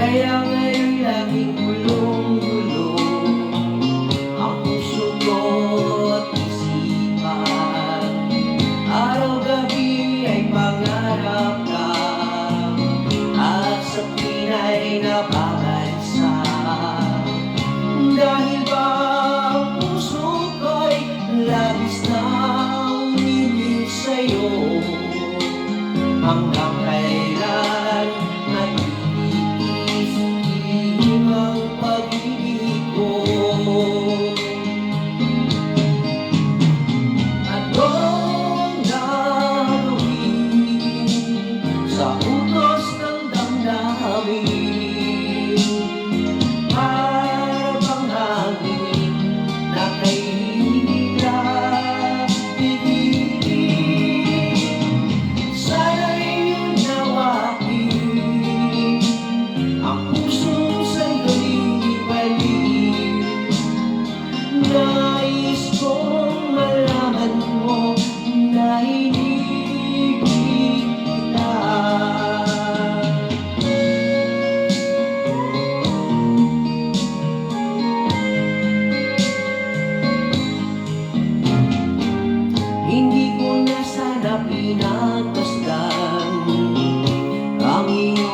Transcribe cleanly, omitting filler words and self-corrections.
Kaya ngayon laging gulong-gulong ang puso ko at isipan. Araw-gabi ay pangarap ka at sa pinay napapansa. Dahil ba ang puso ko'y labis na umibig sa'yo, hanggang kailan nag-iisip ang pag-ibig ko. Anong gagawin sa utos ng damdamin? Para bang hangin na kay hirap pigilin. Sana'y unawain ang puso sa'y galing ibalik. Nais kong malaman mo na inibig kita. Hindi ko na sana pinagmasdan ang iyong